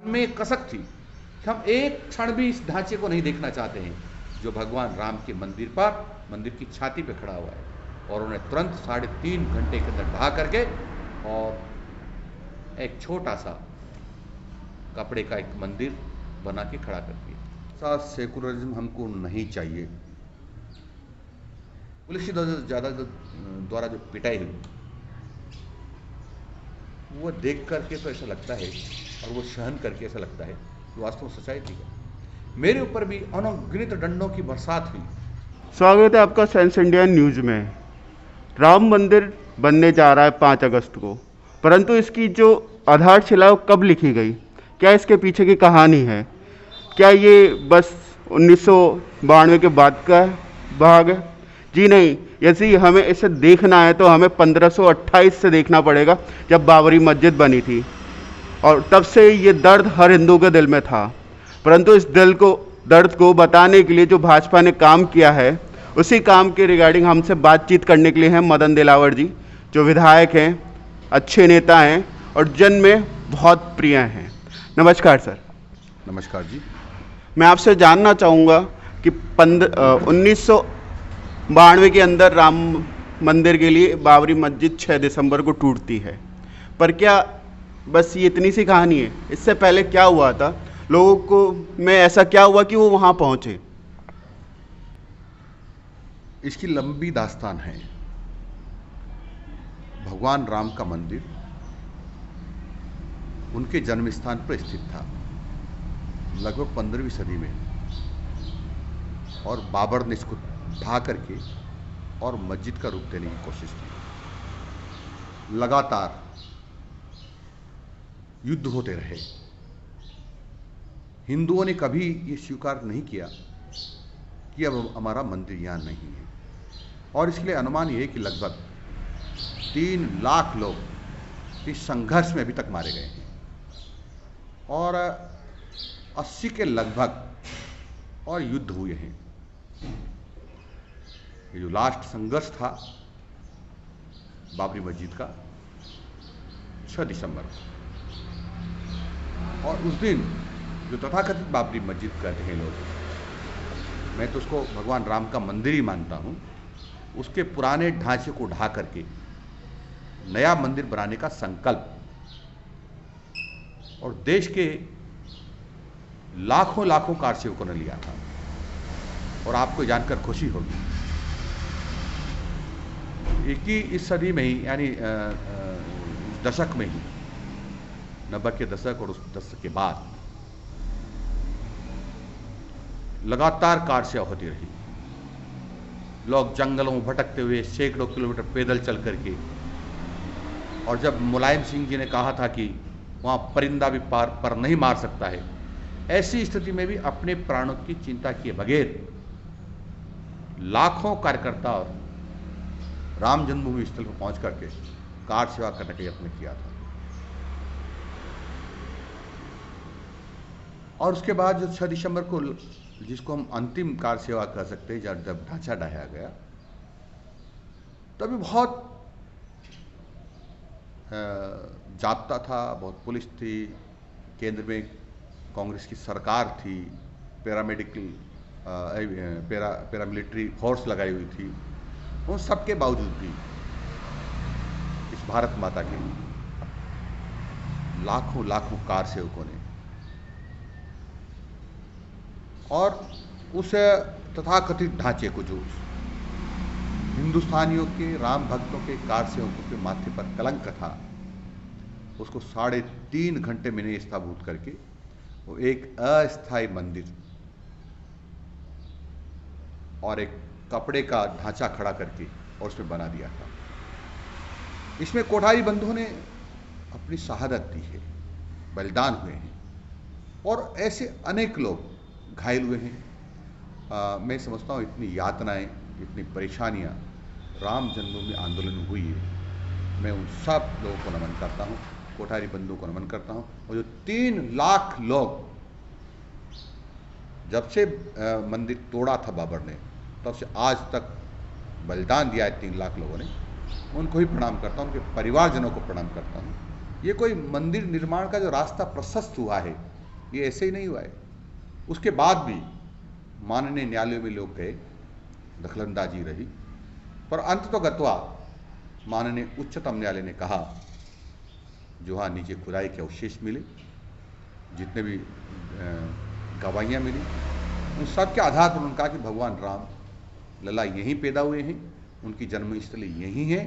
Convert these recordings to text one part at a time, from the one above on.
में कसक थी कि हम एक क्षण भी इस ढांचे को नहीं देखना चाहते हैं जो भगवान राम के मंदिर की छाती पे खड़ा हुआ है। और उन्हें तुरंत 3.5 घंटे के अंदर ढहा करके और एक छोटा सा कपड़े का एक मंदिर बना के खड़ा कर दिया। सा सेकुलरिज्म हमको नहीं चाहिए। पुलिस की द्वारा जो पिटाई हुई वो देख करके तो ऐसा लगता है और वो सहन करके ऐसा लगता है कि वास्तव में सच्चाई थी। मेरे ऊपर भी अनगिनत डंडों की बरसात हुई। स्वागत है आपका साइंस इंडिया न्यूज़ में। राम मंदिर बनने जा रहा है 5 अगस्त को, परंतु इसकी जो आधारशिला है वो कब लिखी गई? क्या इसके पीछे की कहानी है? क्या ये बस 1992 के बाद का भाग है? जी नहीं, यदि हमें इसे देखना है तो हमें 1528 से देखना पड़ेगा, जब बाबरी मस्जिद बनी थी। और तब से ये दर्द हर हिंदू के दिल में था। परंतु इस दर्द को बताने के लिए जो भाजपा ने काम किया है, उसी काम के रिगार्डिंग हमसे बातचीत करने के लिए हैं मदन दिलावर जी, जो विधायक हैं, अच्छे नेता हैं और जन में बहुत प्रिय हैं। नमस्कार सर। नमस्कार जी। मैं आपसे जानना चाहूँगा कि 1992 के अंदर राम मंदिर के लिए बाबरी मस्जिद 6 दिसंबर को टूटती है, पर क्या बस ये इतनी सी कहानी है? इससे पहले क्या हुआ था? लोगों को में ऐसा क्या हुआ कि वो वहाँ पहुँचे? इसकी लंबी दास्तान है। भगवान राम का मंदिर उनके जन्म स्थान पर स्थित था लगभग 15वीं सदी में, और बाबर ने इसको ढा करके और मस्जिद का रूप देने की कोशिश की। लगातार युद्ध होते रहे। हिंदुओं ने कभी ये स्वीकार नहीं किया कि अब हमारा मंदिर यहाँ नहीं है, और इसलिए अनुमान ये है कि लगभग 3 लाख लोग इस संघर्ष में अभी तक मारे गए हैं, और 80 के लगभग और युद्ध हुए हैं। ये जो लास्ट संघर्ष था बाबरी मस्जिद का 6 दिसंबर को, और उस दिन जो तथाकथित बाबरी मस्जिद कहते हैं लोग, मैं तो उसको भगवान राम का मंदिर ही मानता हूँ, उसके पुराने ढांचे को ढा करके नया मंदिर बनाने का संकल्प और देश के लाखों लाखों कारसेवकों ने लिया था। और आपको जानकर खुशी होगी, इस सदी में ही, यानी इस दशक में ही, 90 के दशक और उस दशक के बाद लगातार कारसेवा होती रही। लोग जंगलों में भटकते हुए सैकड़ों किलोमीटर पैदल चल करके, और जब मुलायम सिंह जी ने कहा था कि वहाँ परिंदा भी पर नहीं मार सकता है, ऐसी स्थिति में भी अपने प्राणों की चिंता किए बगैर लाखों कार्यकर्ता और राम जन्मभूमि स्थल पर पहुंच करके कार सेवा करने का यत्न किया था। और उसके बाद जो 6 दिसंबर को, जिसको हम अंतिम कार सेवा कह सकते हैं, जब ढांचा ढाया गया, तभी बहुत जाब्ता था, बहुत पुलिस थी, केंद्र में कांग्रेस की सरकार थी, पैरामिलिट्री फोर्स लगाई हुई थी। उन सबके बावजूद भी इस भारत माता के लाखों लाखों कार सेवकों ने और उस तथाकथित ढांचे को, जो हिंदुस्तानियों के, राम भक्तों के, कार सेवकों के माथे पर कलंक था, उसको 3.5 घंटे में स्थापना करके वो एक अस्थायी मंदिर और एक कपड़े का ढांचा खड़ा करके और उसमें बना दिया था। इसमें कोठारी बंधुओं ने अपनी शहादत दी है, बलिदान हुए हैं, और ऐसे अनेक लोग घायल हुए हैं। मैं समझता हूँ इतनी यातनाएं, इतनी परेशानियां राम जन्मभूमि आंदोलन में हुई है। मैं उन सब लोगों को नमन करता हूँ, कोठारी बंधुओं को नमन करता हूँ। और जो 3 लाख लोग, जब से मंदिर तोड़ा था बाबर ने, तब से आज तक बलिदान दिया है 3 लाख लोगों ने, उनको ही प्रणाम करता हूँ, उनके परिवारजनों को प्रणाम करता हूँ। ये कोई मंदिर निर्माण का जो रास्ता प्रशस्त हुआ है, ये ऐसे ही नहीं हुआ है। उसके बाद भी माननीय न्यायालयों में लोग गए, दखलंदाजी रही, पर अंत तो गत्वा माननीय उच्चतम न्यायालय ने कहा, जो वहाँ नीचे खुदाई के अवशेष मिले, जितने भी गवाहियाँ मिली, उन सब के आधार पर उन्होंने कहा कि भगवान राम लला यहीं पैदा हुए हैं, उनकी जन्मस्थली यहीं है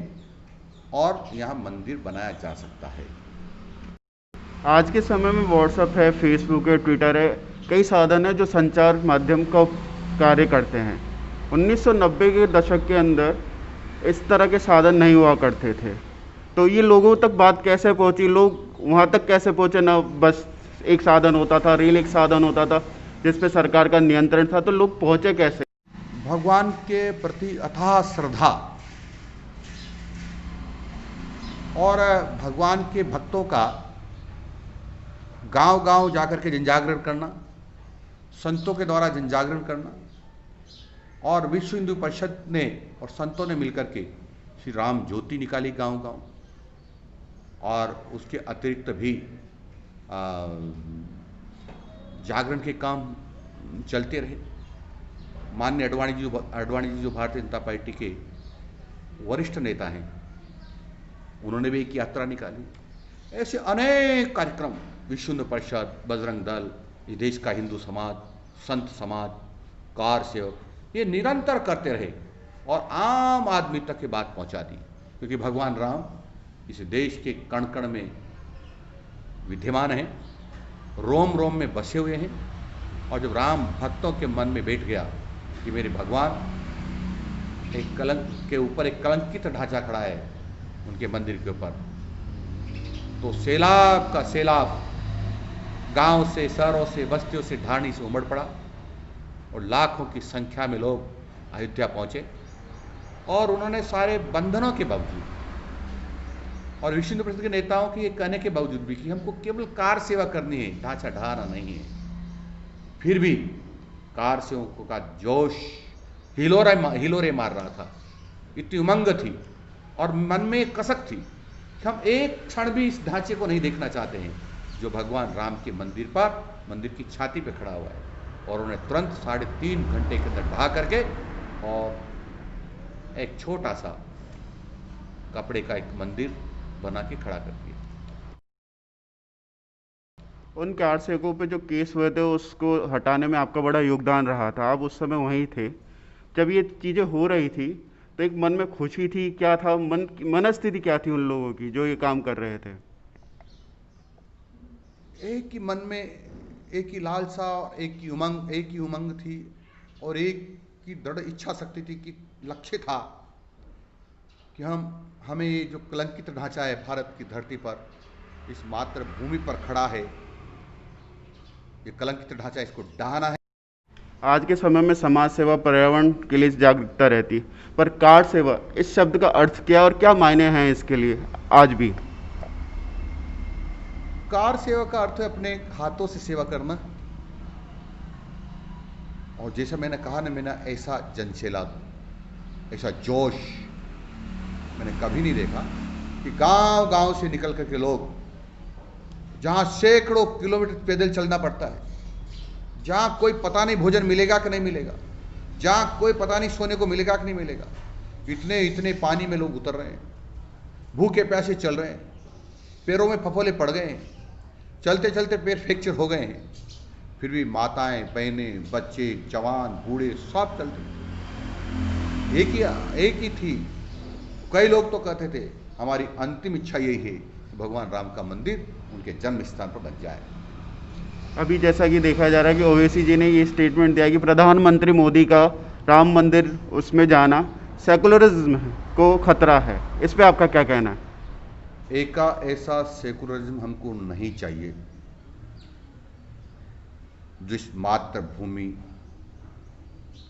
और यहाँ मंदिर बनाया जा सकता है। आज के समय में व्हाट्सएप है, फेसबुक है, ट्विटर है, कई साधन है जो संचार माध्यम का कार्य करते हैं। 1990 के दशक के अंदर इस तरह के साधन नहीं हुआ करते थे, तो ये लोगों तक बात कैसे पहुंची, लोग वहाँ तक कैसे पहुँचे? ना बस एक साधन होता था, रेल एक साधन होता था जिस पे सरकार का नियंत्रण था, तो लोग पहुँचे कैसे? भगवान के प्रति अथाह श्रद्धा और भगवान के भक्तों का गांव-गांव जाकर के जनजागरण करना, संतों के द्वारा जनजागरण करना, और विश्व हिंदू परिषद ने और संतों ने मिलकर के श्री राम ज्योति निकाली गांव-गांव, और उसके अतिरिक्त भी जागरण के काम चलते रहे। माननीय अडवाणी जी जो भारतीय जनता पार्टी के वरिष्ठ नेता हैं, उन्होंने भी एक यात्रा निकाली। ऐसे अनेक कार्यक्रम विश्व हिंदू परिषद, बजरंग दल, ये देश का हिंदू समाज, संत समाज, कार सेवक, ये निरंतर करते रहे और आम आदमी तक की बात पहुंचा दी, क्योंकि भगवान राम इस देश के कण कण में विद्यमान हैं, रोम रोम में बसे हुए हैं। और जब राम भक्तों के मन में बैठ गया कि मेरे भगवान एक कलंक के ऊपर एक कलंकित ढांचा खड़ा है उनके मंदिर के ऊपर, तो सैलाब का सैलाब गांव से, शहरों से, बस्तियों से, ढाणी से उमड़ पड़ा और लाखों की संख्या में लोग अयोध्या पहुंचे। और उन्होंने सारे बंधनों के बावजूद और विश्व हिंदू परिषद के नेताओं के ये कहने के बावजूद भी कि हमको केवल कार सेवा करनी है, ढांचा ढाना नहीं है, फिर भी कार सेवकों का जोश हिलोरे मार रहा था। इतनी उमंग थी और मन में एक कसक थी कि हम एक क्षण भी इस ढांचे को नहीं देखना चाहते हैं जो भगवान राम के मंदिर पर, मंदिर की छाती पे खड़ा हुआ है। और उन्हें तुरंत 3.5 घंटे के अंदर ढहा करके और एक छोटा सा कपड़े का एक मंदिर बना के खड़ा कर दिया। उन कार सेवकों पे जो केस हुए थे उसको हटाने में आपका बड़ा योगदान रहा था, आप उस समय वहीं थे जब ये चीज़ें हो रही थी, तो एक मन में खुशी थी, क्या था मनस्थिति क्या थी उन लोगों की जो ये काम कर रहे थे? एक ही मन में एक ही लालसा, एक ही उमंग थी और एक की दृढ़ इच्छा शक्ति थी कि लक्ष्य था कि हमें ये जो कलंकित ढांचा है भारत की धरती पर, इस मातृभूमि पर खड़ा है, ये कलंकित ढांचा, इसको ढहाना है। आज के समय में समाज सेवा, पर्यावरण के लिए जागरूकता रहती, पर कार सेवा इस शब्द का अर्थ क्या और क्या मायने हैं इसके लिए आज भी? कार सेवा का अर्थ है अपने हाथों से सेवा करना। और जैसा मैंने कहा ना, मैंने ऐसा जनसैलाब, ऐसा जोश मैंने कभी नहीं देखा कि गांव गांव से निकल करके लोग, जहां सैकड़ों किलोमीटर पैदल चलना पड़ता है, जहां कोई पता नहीं भोजन मिलेगा कि नहीं मिलेगा, जहां कोई पता नहीं सोने को मिलेगा कि नहीं मिलेगा, इतने पानी में लोग उतर रहे हैं, भूखे प्यासे चल रहे हैं, पैरों में फफोले पड़ गए हैं, चलते चलते पैर फ्रैक्चर हो गए हैं, फिर भी माताएं, बहनें, बच्चे, जवान, बूढ़े सब चलते। एक ही थी। कई लोग तो कहते थे हमारी अंतिम इच्छा यही है कि भगवान राम का मंदिर उनके जन्म स्थान पर बन जाए। अभी जैसा कि देखा जा रहा है कि ओवैसी जी ने ये स्टेटमेंट दिया कि प्रधानमंत्री मोदी का राम मंदिर उसमें जाना सेकुलरिज्म को खतरा है, इस पे आपका क्या कहना है? ऐसा सेकुलरिज्म हमको नहीं चाहिए जिस मातृभूमि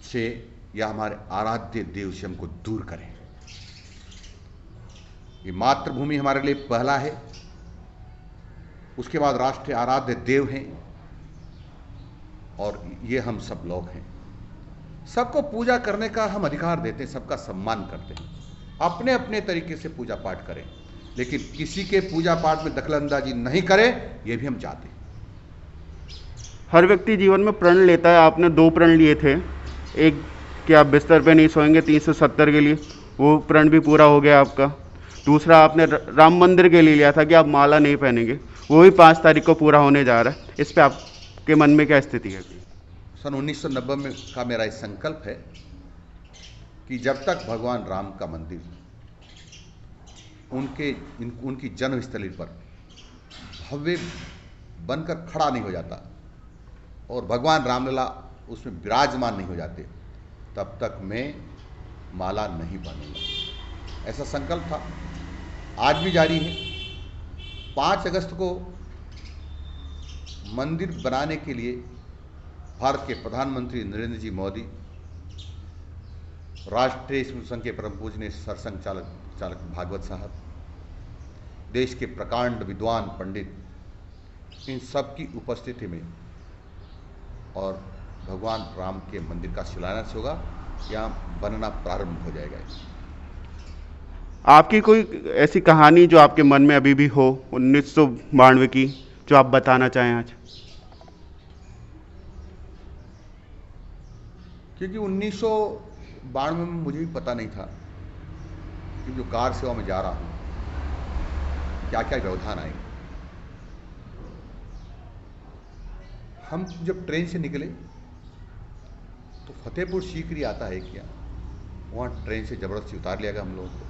से या हमारे आराध्य देव से हमको दूर करें। ये मातृभूमि हमारे लिए पहला है, उसके बाद राष्ट्रीय आराध्य देव हैं और ये हम सब लोग हैं। सबको पूजा करने का हम अधिकार देते हैं, सबका सम्मान करते हैं, अपने अपने तरीके से पूजा पाठ करें, लेकिन किसी के पूजा पाठ में दखलंदाजी नहीं करें, ये भी हम चाहते हैं। हर व्यक्ति जीवन में प्रण लेता है। आपने 2 प्रण लिए थे, एक कि आप बिस्तर पे नहीं सोएंगे 370 के लिए, वो प्रण भी पूरा हो गया आपका। दूसरा आपने राम मंदिर के लिए लिया था कि आप माला नहीं पहनेंगे, वो भी 5 तारीख को पूरा होने जा रहा है। इस पे आपके मन में क्या स्थिति है? सन 1990 में का मेरा एक संकल्प है कि जब तक भगवान राम का मंदिर उनकी जन्मस्थली पर भव्य बनकर खड़ा नहीं हो जाता और भगवान रामलला उसमें विराजमान नहीं हो जाते, तब तक मैं माला नहीं पहनूंगा। ऐसा संकल्प था, आज भी जारी है। 5 अगस्त को मंदिर बनाने के लिए भारत के प्रधानमंत्री नरेंद्र जी मोदी, राष्ट्रीय स्मृति संघ के परम पूजनीय सरसंघ चालक भागवत साहब, देश के प्रकांड विद्वान पंडित, इन सब की उपस्थिति में और भगवान राम के मंदिर का शिलान्यास होगा, यहाँ बनना प्रारंभ हो जाएगा। आपकी कोई ऐसी कहानी जो आपके मन में अभी भी हो 1992 की, जो आप बताना चाहें आज? क्योंकि 1992 में मुझे भी पता नहीं था कि जो कार सेवा में जा रहा हूँ क्या क्या व्यवधान आएंगे। हम जब ट्रेन से निकले तो फतेहपुर सीकरी आता है क्या, वहाँ ट्रेन से ज़बरदस्ती उतार लिया गया हम लोगों को,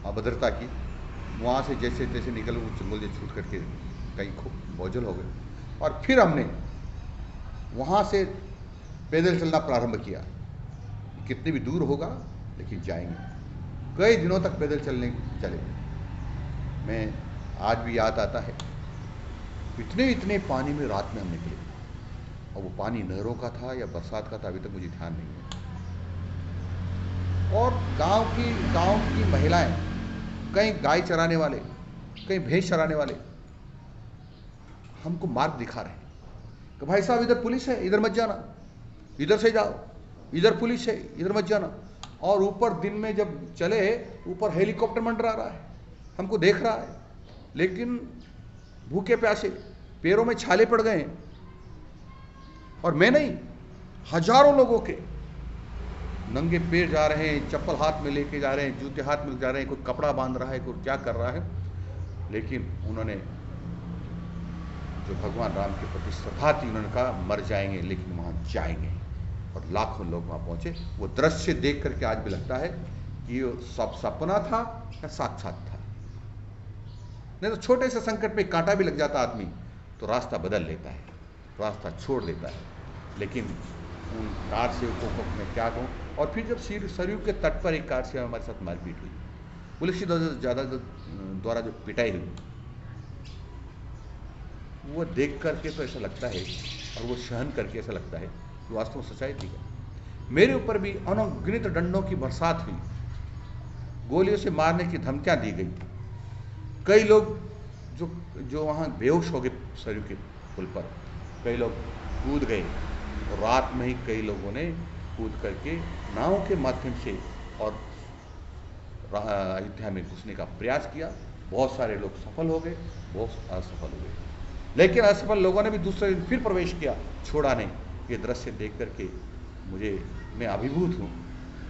अभद्रता की। वहाँ से जैसे तैसे निकल वो जंगल से छूट करके कहीं बोझल हो गए और फिर हमने वहाँ से पैदल चलना प्रारंभ किया। कितने भी दूर होगा लेकिन जाएंगे। कई दिनों तक पैदल चले। मैं आज भी याद आता है, इतने पानी में रात में हम निकले और वो पानी नहरों का था या बरसात का था, अभी तक मुझे ध्यान नहीं है। और गांव की महिलाएं, कहीं गाय चराने वाले, कहीं भैंस चराने वाले हमको मार्ग दिखा रहे हैं कि भाई साहब इधर पुलिस है, इधर मत जाना, इधर से जाओ, इधर पुलिस है, इधर मत जाना। और ऊपर दिन में जब चले, ऊपर हेलीकॉप्टर मंडरा रहा है, हमको देख रहा है, लेकिन भूखे प्यासे पैरों में छाले पड़ गए हैं। और मैं नहीं, हजारों लोगों के नंगे पैर जा रहे हैं, चप्पल हाथ में लेके जा रहे हैं, जूते हाथ में जा रहे हैं, कोई कपड़ा बांध रहा है, कोई क्या कर रहा है, लेकिन उन्होंने जो भगवान राम के प्रति श्रद्धा थी, उन्होंने कहा मर जाएंगे लेकिन वहाँ जाएंगे। और लाखों लोग वहाँ पहुँचे। वो दृश्य देख करके आज भी लगता है कि ये सब सपना था या साक्षात था। नहीं तो छोटे से संकट में कांटा भी लग जाता आदमी तो रास्ता बदल लेता है, रास्ता छोड़ देता है। लेकिन उन कार सेवकों को मैं क्या कहूँ। और फिर जब सरयू के तट पर एक कार सेवक हमारे साथ मारपीट हुई, पुलिस द्वारा जो पिटाई हुई, वो देख करके तो ऐसा लगता है, और वो सहन करके ऐसा लगता है कि वास्तव में सच्चाई थी। मेरे ऊपर भी अनगिनत डंडों की बरसात हुई, गोलियों से मारने की धमकियां दी गई। कई लोग जो वहाँ बेहोश हो गए सरयू के पुल पर, कई लोग कूद गए और रात में ही कई लोगों ने कूद करके नाव के माध्यम से और अयोध्या में घुसने का प्रयास किया। बहुत सारे लोग सफल हो गए, बहुत असफल हो गए, लेकिन असफल लोगों ने भी दूसरे दिन फिर प्रवेश किया, छोड़ा नहीं। ये दृश्य देख करके मैं अभिभूत हूँ।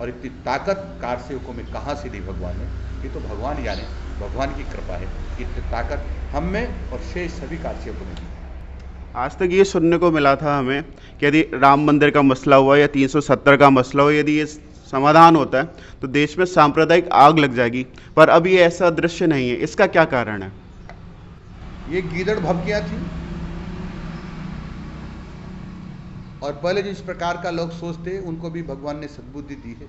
और इतनी ताकत कार सेवकों में कहाँ से दी भगवान ने, ये तो भगवान जाने, भगवान की कृपा है। इतनी ताकत हम में और शेष सभी कार सेवकों में दी। आज तक ये सुनने को मिला था हमें कि यदि राम मंदिर का मसला हुआ या 370 का मसला हो, यदि ये समाधान होता है तो देश में सांप्रदायिक आग लग जाएगी, पर अभी ऐसा दृश्य नहीं है। इसका क्या कारण है? ये गीदड़ भभकियां थी, और पहले जिस प्रकार का लोग सोचते उनको भी भगवान ने सद्बुद्धि दी है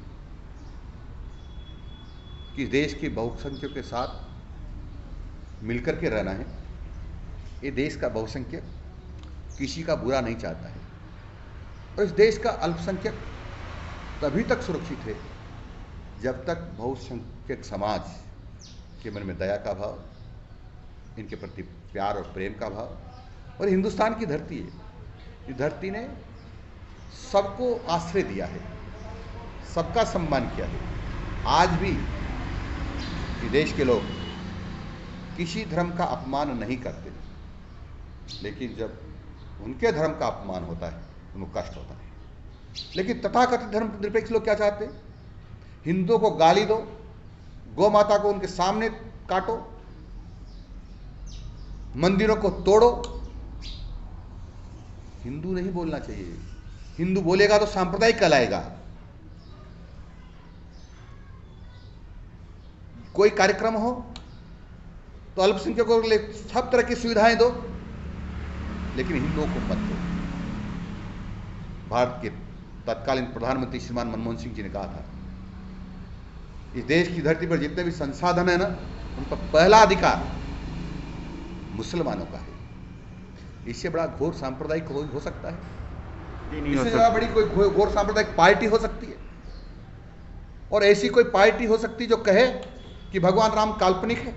कि देश के बहुसंख्यकों के साथ मिलकर के रहना है। ये देश का बहुसंख्यक किसी का बुरा नहीं चाहता है, और इस देश का अल्पसंख्यक तभी तक सुरक्षित है जब तक बहुसंख्यक समाज के मन में दया का भाव, इनके प्रति प्यार और प्रेम का भाव। और हिंदुस्तान की धरती है, इस धरती ने सबको आश्रय दिया है, सबका सम्मान किया है। आज भी देश के लोग किसी धर्म का अपमान नहीं करते, लेकिन जब उनके धर्म का अपमान होता है, उनको कष्ट होता है। लेकिन तथाकथित धर्म निरपेक्ष लोग क्या चाहते हैं? हिंदुओं को गाली दो, गौ माता को उनके सामने काटो, मंदिरों को तोड़ो। हिंदू नहीं बोलना चाहिए। हिंदू बोलेगा तो सांप्रदायिक कहलाएगा। कोई कार्यक्रम हो तो अल्पसंख्यकों के लिए सब तरह की सुविधाएं दो, लेकिन हिंदुओं को मत दो। भारत के तत्कालीन प्रधानमंत्री श्रीमान मनमोहन सिंह जी ने कहा था, इस देश की धरती पर जितने भी संसाधन है ना, उन पर पहला अधिकार मुसलमानों का है। इससे बड़ा घोर सांप्रदायिक हो सकता है? इससे ज्यादा बड़ी कोई घोर सांप्रदायिक पार्टी हो सकती है? और ऐसी कोई पार्टी हो सकती जो कहे कि भगवान राम काल्पनिक है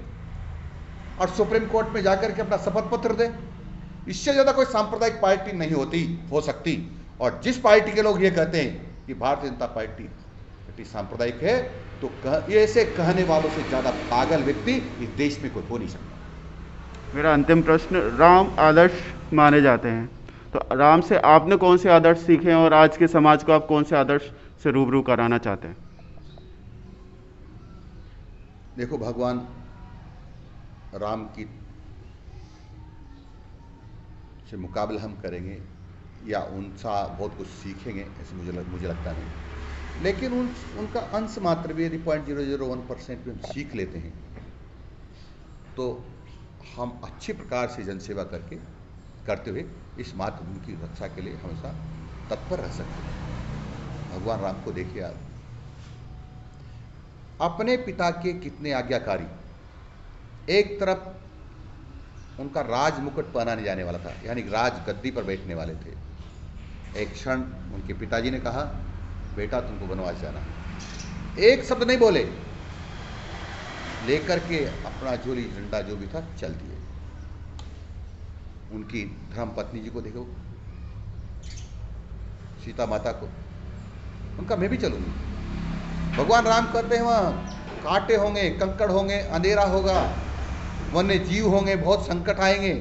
और सुप्रीम कोर्ट में जाकर के अपना शपथ पत्र दे? इससे ज्यादा कोई सांप्रदायिक पार्टी नहीं हो सकती। और जिस पार्टी के लोग ये कहते हैं कि भारतीय जनता पार्टी सांप्रदायिक है, तो ऐसे कहने वालों से ज्यादा पागल व्यक्ति इस देश में कोई हो नहीं सकता। मेरा अंतिम प्रश्न, राम आदर्श माने जाते हैं, तो राम से आपने कौन से आदर्श सीखे हैं और आज के समाज को आप कौन से आदर्श से रूबरू कराना चाहते हैं? देखो, भगवान राम की से मुकाबला हम करेंगे या उनसा बहुत कुछ सीखेंगे ऐसे मुझे लगता नहीं। लेकिन उनका अंश मात्र भी यदि 0.001% भी हम सीख लेते हैं तो हम अच्छी प्रकार से जनसेवा करते हुए इस मातृभूमि की रक्षा के लिए हमेशा तत्पर रह सकते हैं। भगवान राम को देखिए आप, अपने पिता के कितने आज्ञाकारी। एक तरफ उनका राज मुकुट पहनाने जाने वाला था, यानी राज गद्दी पर बैठने वाले थे। एक क्षण उनके पिताजी ने कहा, बेटा तुमको वनवास जाना। एक शब्द नहीं बोले, लेकर के अपना झोली झंडा जो भी था चल दिए। उनकी धर्म पत्नी जी को देखो, सीता माता को, उनका मैं भी चलूंगी। भगवान राम कहते हैं वहां कांटे होंगे, कंकड़ होंगे, अंधेरा होगा, वन्य जीव होंगे, बहुत संकट आएंगे,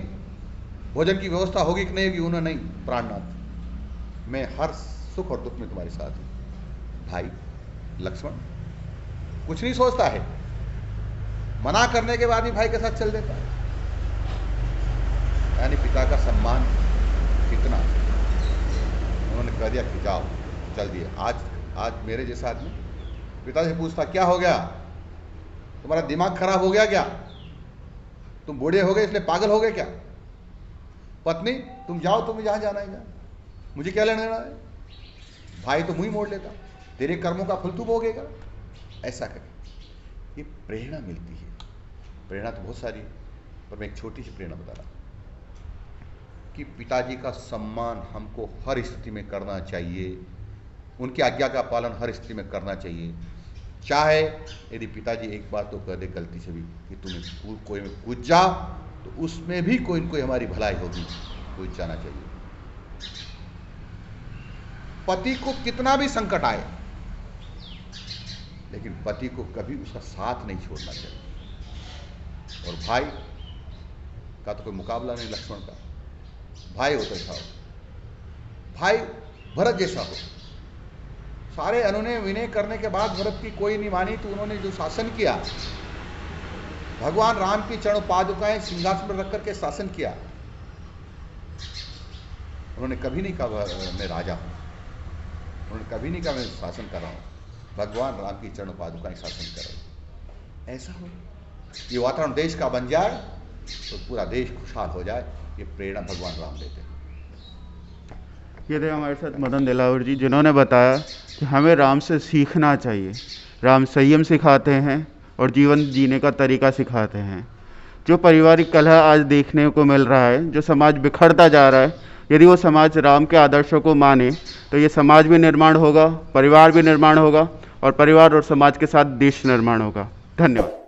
भोजन की व्यवस्था होगी कि नहीं होगी, उन्होंने नहीं, प्राणनाथ मैं हर सुख और दुख में तुम्हारे साथ हूं। भाई लक्ष्मण कुछ नहीं सोचता है, मना करने के बाद भी भाई के साथ चल देता है। यानी पिता का सम्मान कितना। उन्होंने कह दिया कि जाओ, चल दिए। आज मेरे जैसा आदमी पिता से पूछता क्या हो गया, तुम्हारा दिमाग खराब हो गया क्या, तुम बूढ़े हो गए इसलिए पागल हो गए क्या? पत्नी तुम जाओ, तुम्हें जहां जाना है जा, मुझे क्या लेना है। भाई तो मुंह मोड़ लेता, तेरे कर्मों का फल तू भोगेगा। ऐसा करे, ये प्रेरणा मिलती है। प्रेरणा तो बहुत सारी है, पर मैं एक छोटी सी प्रेरणा बता रहा हूं कि पिताजी का सम्मान हमको हर स्थिति में करना चाहिए, उनकी आज्ञा का पालन हर स्थिति में करना चाहिए। चाहे यदि पिताजी एक बात तो कह दे गलती से भी कि तुम्हें कोई में कूद जा, तो उसमें भी कोई न कोई हमारी भलाई होगी, कूद जाना चाहिए। पति को कितना भी संकट आए, लेकिन पति को कभी उसका साथ नहीं छोड़ना चाहिए। और भाई का तो कोई मुकाबला नहीं लक्ष्मण का। भाई होता था, भाई भरत जैसा हो। सारे अनुनय विनय करने के बाद भरत की कोई नहीं मानी, तो उन्होंने जो शासन किया, भगवान राम की चरण पादुकाएं सिंहासन पर रख करके शासन किया। उन्होंने कभी नहीं कहा मैं राजा हूं, उन्होंने कभी नहीं कहा मैं शासन कर रहा हूं। भगवान राम की चरण पादुकाएं शासन कर रहे। ऐसा हो, ये वातावरण देश का बन जाए तो पूरा देश खुशहाल हो जाए। ये प्रेरणा भगवान राम देते हैं। ये थे हमारे साथ मदन दिलावर जी, जिन्होंने बताया कि हमें राम से सीखना चाहिए। राम संयम सिखाते हैं और जीवन जीने का तरीका सिखाते हैं। जो पारिवारिक कलह आज देखने को मिल रहा है, जो समाज बिखरता जा रहा है, यदि वो समाज राम के आदर्शों को माने तो ये समाज भी निर्माण होगा, परिवार भी निर्माण होगा और परिवार और समाज के साथ देश निर्माण होगा। धन्यवाद।